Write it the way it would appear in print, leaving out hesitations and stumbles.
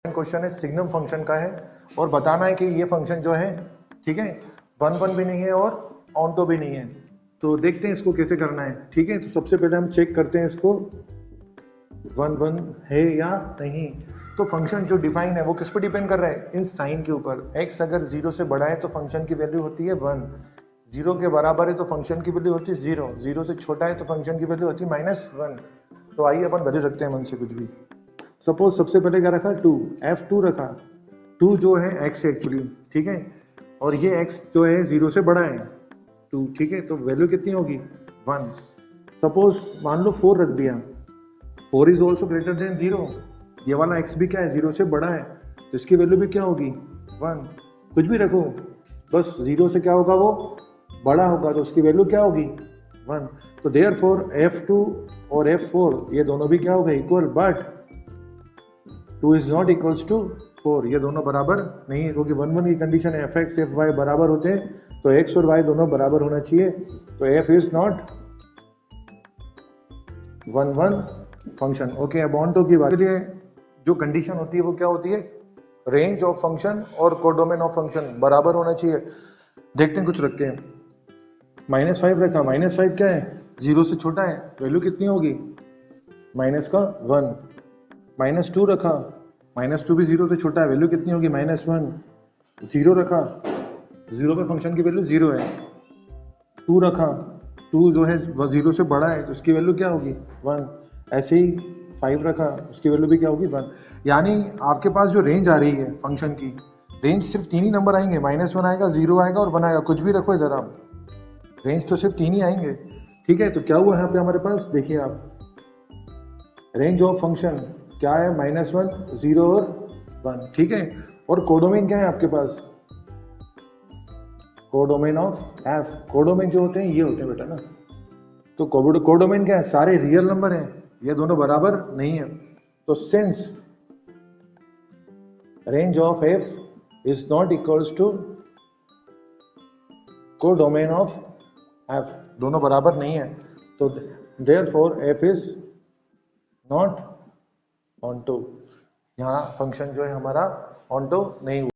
Question है signum function का है और बताना है कि ये फंक्शन जो है ठीक है 1 भी नहीं है और ऑन भी नहीं है। तो देखते हैं इसको कैसे करना है। ठीक है, तो सबसे पहले हम चेक करते हैं इसको 1 है या नहीं। तो फंक्शन जो डिफाइन है वो किस पर डिपेंड कर रहा है, इन साइन के ऊपर। x अगर 0 से बड़ा है तो फंक्शन की वैल्यू होती है 1, 0 के बराबर है तो फंक्शन की वैल्यू होती है 0, 0 से छोटा है तो फंक्शन की वैल्यू होती है -1। तो आइए अपन वैल्यू रखते हैं 1 से कुछ भी। सपोज सबसे पहले क्या रखा 2, f2 रखा। 2 जो है x है एक्चुअली, ठीक है, और ये x जो है 0 से बड़ा है 2, ठीक है, तो वैल्यू कितनी होगी 1। सपोज मान लो 4 रख दिया, 4 इज ऑल्सो ग्रेटर देन 0। ये वाला x भी क्या है 0 से बड़ा है तो इसकी वैल्यू भी क्या होगी 1। कुछ भी रखो, बस 0 से क्या होगा वो बड़ा होगा तो उसकी वैल्यू क्या होगी 1। तो देयरफॉर f2 और f4 ये दोनों भी क्या होगा equal, but 2 is not equals to 4, ये दोनों बराबर नहीं है क्योंकि 1 की कंडीशन है fx fy बराबर होते हैं तो x और y दोनों बराबर होना चाहिए। तो f is not 1 function. Okay, अब ऑन टू की बात है, जो कंडीशन होती है वो क्या होती है, रेंज ऑफ फंक्शन और कोडोमेन ऑफ फंक्शन बराबर होना चाहिए। देखते हैं कुछ रखते हैं। -5 रखा, -5 क्या है 0 से छोटा है, वैल्यू कितनी होगी -1। -2 रखा, -2 भी 0 से छोटा है, वैल्यू कितनी होगी -1। 0 रखा, 0 पे फंक्शन की वैल्यू 0 है। 2 रखा, 2 जो है 0 से बड़ा है तो उसकी वैल्यू क्या होगी 1। ऐसे ही 5 रखा, उसकी वैल्यू भी क्या होगी 1। यानी आपके पास जो रेंज आ रही है फंक्शन की, रेंज सिर्फ 3 ही नंबर आएंगे, -1 आएगा, 0 आएगा और 1 आएगा। कुछ भी रखो इधर आप, रेंज तो सिर्फ 3 ही आएंगे। ठीक है, तो क्या हुआ यहाँ पे हमारे पास, देखिए आप, रेंज ऑफ फंक्शन क्या है -1, 0 और 1, ठीक है। और कोडोमेन क्या है आपके पास, कोडोमेन ऑफ f। कोडोमेन जो होते हैं ये होते हैं बेटा ना, तो कोडोमेन क्या है, सारे रियल नंबर हैं, ये दोनों बराबर नहीं है। तो since range of f is not equals to codomain of f, दोनों बराबर नहीं है, तो therefore f is not onto. यहाँ फंक्शन जो है हमारा ऑन टू नहीं हुआ।